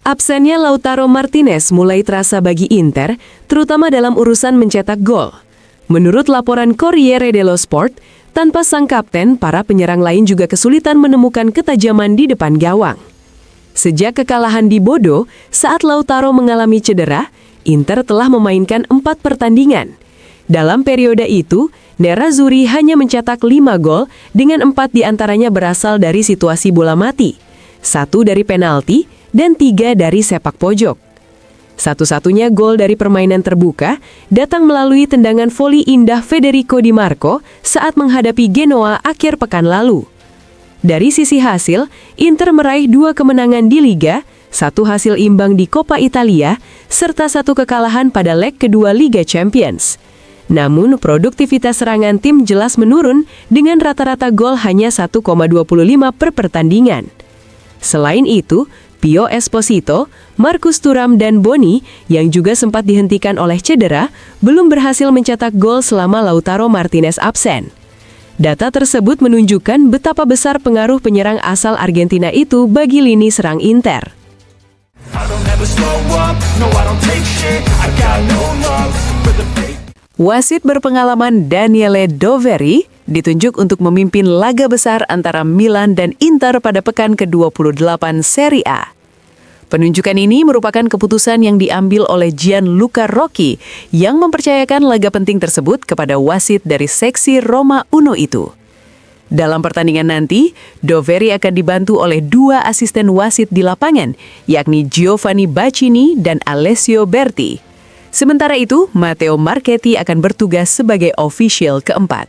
Absennya Lautaro Martinez mulai terasa bagi Inter, terutama dalam urusan mencetak gol. Menurut laporan Corriere dello Sport, tanpa sang kapten, para penyerang lain juga kesulitan menemukan ketajaman di depan gawang. Sejak kekalahan di Bodo, saat Lautaro mengalami cedera, Inter telah memainkan 4 pertandingan. Dalam periode itu, Nerazzurri hanya mencetak 5 gol dengan 4 diantaranya berasal dari situasi bola mati, 1 dari penalti, dan 3 dari sepak pojok. Satu-satunya gol dari permainan terbuka datang melalui tendangan voli indah Federico Di Marco saat menghadapi Genoa akhir pekan lalu. Dari sisi hasil, Inter meraih 2 kemenangan di Liga, 1 hasil imbang di Coppa Italia, serta 1 kekalahan pada leg kedua Liga Champions. Namun, produktivitas serangan tim jelas menurun dengan rata-rata gol hanya 1,25 per pertandingan. Selain itu, Pio Esposito, Marcus Thuram dan Boni yang juga sempat dihentikan oleh cedera belum berhasil mencetak gol selama Lautaro Martinez absen. Data tersebut menunjukkan betapa besar pengaruh penyerang asal Argentina itu bagi lini serang Inter. Wasit berpengalaman Daniele Doveri ditunjuk untuk memimpin laga besar antara Milan dan Inter pada pekan ke-28 Serie A. Penunjukan ini merupakan keputusan yang diambil oleh Gianluca Rocchi yang mempercayakan laga penting tersebut kepada wasit dari seksi Roma Uno itu. Dalam pertandingan nanti, Doveri akan dibantu oleh 2 asisten wasit di lapangan, yakni Giovanni Baccini dan Alessio Berti. Sementara itu, Matteo Marchetti akan bertugas sebagai official keempat.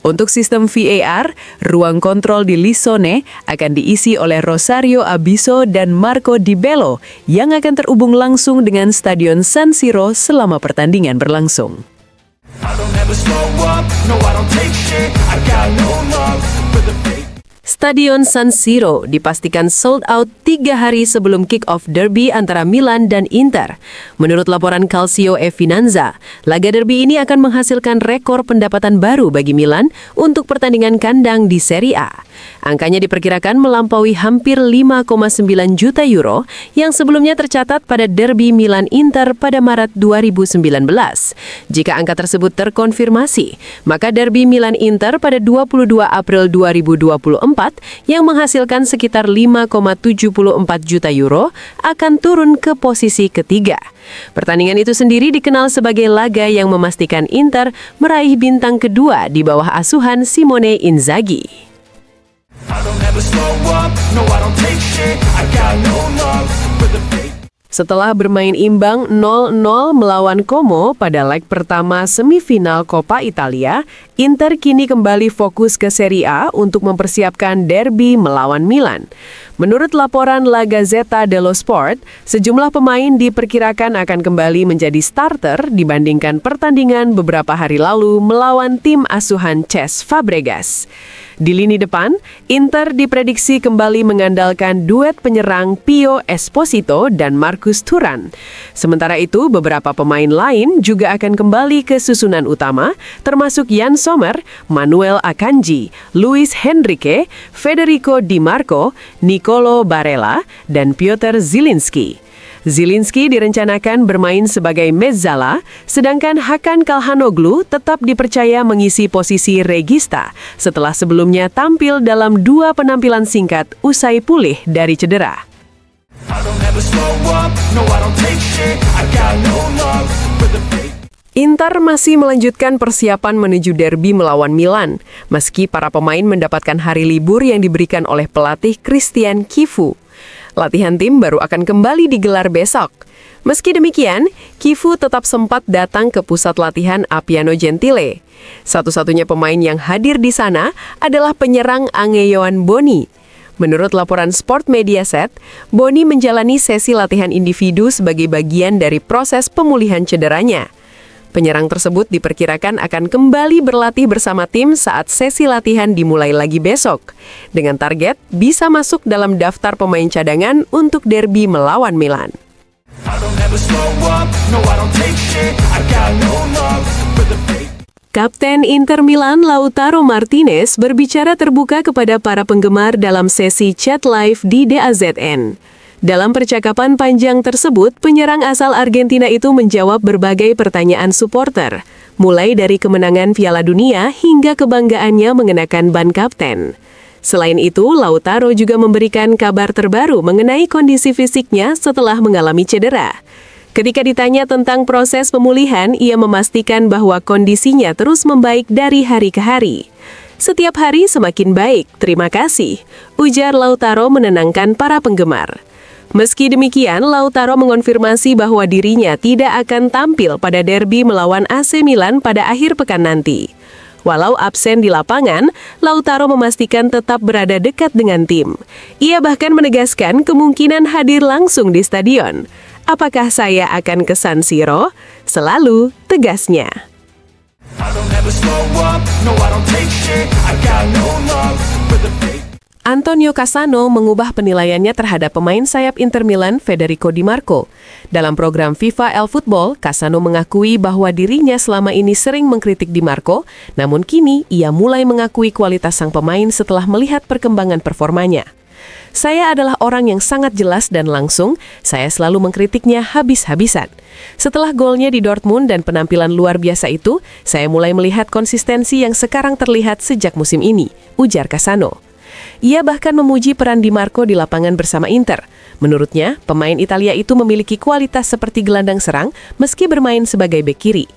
Untuk sistem VAR, ruang kontrol di Lissone akan diisi oleh Rosario Abiso dan Marco Di Bello yang akan terhubung langsung dengan Stadion San Siro selama pertandingan berlangsung. Stadion San Siro dipastikan sold out 3 hari sebelum kick-off derby antara Milan dan Inter. Menurut laporan Calcio e Finanza, laga derby ini akan menghasilkan rekor pendapatan baru bagi Milan untuk pertandingan kandang di Serie A. Angkanya diperkirakan melampaui hampir 5,9 juta euro yang sebelumnya tercatat pada derby Milan-Inter pada Maret 2019. Jika angka tersebut terkonfirmasi, maka derby Milan-Inter pada 22 April 2024 yang menghasilkan sekitar 5,74 juta euro akan turun ke posisi ketiga. Pertandingan itu sendiri dikenal sebagai laga yang memastikan Inter meraih bintang kedua di bawah asuhan Simone Inzaghi. Setelah bermain imbang 0-0 melawan Como pada leg pertama semifinal Coppa Italia, Inter kini kembali fokus ke Serie A untuk mempersiapkan derby melawan Milan. Menurut laporan La Gazzetta dello Sport, sejumlah pemain diperkirakan akan kembali menjadi starter dibandingkan pertandingan beberapa hari lalu melawan tim asuhan Cesc Fabregas. Di lini depan, Inter diprediksi kembali mengandalkan duet penyerang Pio Esposito dan Marcus Thuram. Sementara itu, beberapa pemain lain juga akan kembali ke susunan utama, termasuk Yann Sommer, Manuel Akanji, Luis Henrique, Federico Di Marco, Nicolo Barella, dan Piotr Zielinski. Zielinski direncanakan bermain sebagai mezzala, sedangkan Hakan Calhanoglu tetap dipercaya mengisi posisi regista setelah sebelumnya tampil dalam 2 penampilan singkat usai pulih dari cedera. Inter masih melanjutkan persiapan menuju derby melawan Milan, meski para pemain mendapatkan hari libur yang diberikan oleh pelatih Christian Chivu. Latihan tim baru akan kembali digelar besok. Meski demikian, Chivu tetap sempat datang ke pusat latihan Appiano Gentile. Satu-satunya pemain yang hadir di sana adalah penyerang Angeyoan Boni. Menurut laporan Sport Mediaset, Boni menjalani sesi latihan individu sebagai bagian dari proses pemulihan cederanya. Penyerang tersebut diperkirakan akan kembali berlatih bersama tim saat sesi latihan dimulai lagi besok, dengan target bisa masuk dalam daftar pemain cadangan untuk derby melawan Milan. Kapten Inter Milan Lautaro Martinez berbicara terbuka kepada para penggemar dalam sesi chat live di DAZN. Dalam percakapan panjang tersebut, penyerang asal Argentina itu menjawab berbagai pertanyaan supporter, mulai dari kemenangan Piala Dunia hingga kebanggaannya mengenakan ban kapten. Selain itu, Lautaro juga memberikan kabar terbaru mengenai kondisi fisiknya setelah mengalami cedera. Ketika ditanya tentang proses pemulihan, ia memastikan bahwa kondisinya terus membaik dari hari ke hari. "Setiap hari semakin baik, terima kasih," ujar Lautaro menenangkan para penggemar. Meski demikian, Lautaro mengonfirmasi bahwa dirinya tidak akan tampil pada derby melawan AC Milan pada akhir pekan nanti. Walau absen di lapangan, Lautaro memastikan tetap berada dekat dengan tim. Ia bahkan menegaskan kemungkinan hadir langsung di stadion. "Apakah saya akan ke San Siro?" Selalu tegasnya. Antonio Cassano mengubah penilaiannya terhadap pemain sayap Inter Milan Federico Di Marco. Dalam program FIFA El Football, Cassano mengakui bahwa dirinya selama ini sering mengkritik Di Marco, namun kini ia mulai mengakui kualitas sang pemain setelah melihat perkembangan performanya. "Saya adalah orang yang sangat jelas dan langsung, saya selalu mengkritiknya habis-habisan. Setelah golnya di Dortmund dan penampilan luar biasa itu, saya mulai melihat konsistensi yang sekarang terlihat sejak musim ini," ujar Cassano. Ia bahkan memuji peran Di Marco di lapangan bersama Inter. Menurutnya, pemain Italia itu memiliki kualitas seperti gelandang serang meski bermain sebagai bek kiri.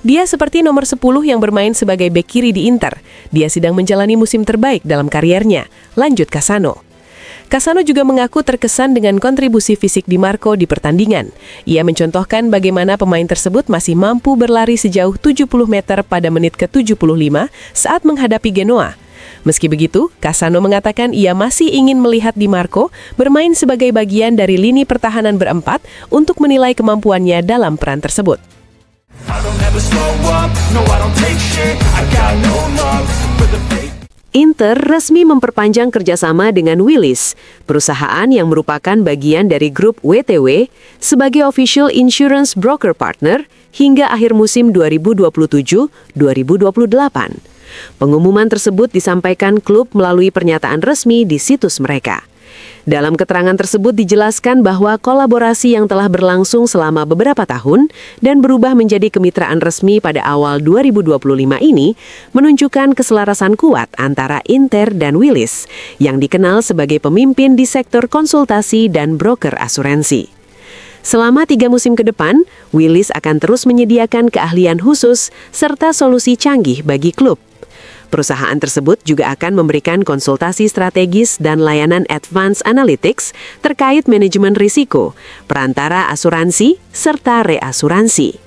"Dia seperti nomor 10 yang bermain sebagai bek kiri di Inter. Dia sedang menjalani musim terbaik dalam kariernya," lanjut Cassano. Cassano juga mengaku terkesan dengan kontribusi fisik Di Marco di pertandingan. Ia mencontohkan bagaimana pemain tersebut masih mampu berlari sejauh 70 meter pada menit ke-75 saat menghadapi Genoa. Meski begitu, Cassano mengatakan ia masih ingin melihat Di Marco bermain sebagai bagian dari lini pertahanan berempat untuk menilai kemampuannya dalam peran tersebut. Inter resmi memperpanjang kerjasama dengan Willis, perusahaan yang merupakan bagian dari grup WTW, sebagai official insurance broker partner hingga akhir musim 2027-2028. Pengumuman tersebut disampaikan klub melalui pernyataan resmi di situs mereka. Dalam keterangan tersebut dijelaskan bahwa kolaborasi yang telah berlangsung selama beberapa tahun dan berubah menjadi kemitraan resmi pada awal 2025 ini menunjukkan keselarasan kuat antara Inter dan Willis, yang dikenal sebagai pemimpin di sektor konsultasi dan broker asuransi. Selama 3 musim ke depan, Willis akan terus menyediakan keahlian khusus serta solusi canggih bagi klub. Perusahaan tersebut juga akan memberikan konsultasi strategis dan layanan advance analytics terkait manajemen risiko, perantara asuransi, serta reasuransi.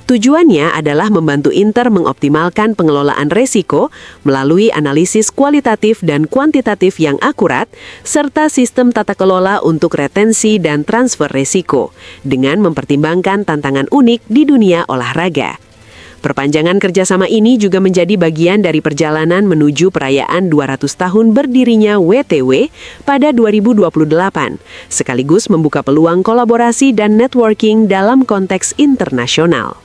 Tujuannya adalah membantu Inter mengoptimalkan pengelolaan risiko melalui analisis kualitatif dan kuantitatif yang akurat, serta sistem tata kelola untuk retensi dan transfer risiko, dengan mempertimbangkan tantangan unik di dunia olahraga. Perpanjangan kerjasama ini juga menjadi bagian dari perjalanan menuju perayaan 200 tahun berdirinya WTW pada 2028, sekaligus membuka peluang kolaborasi dan networking dalam konteks internasional.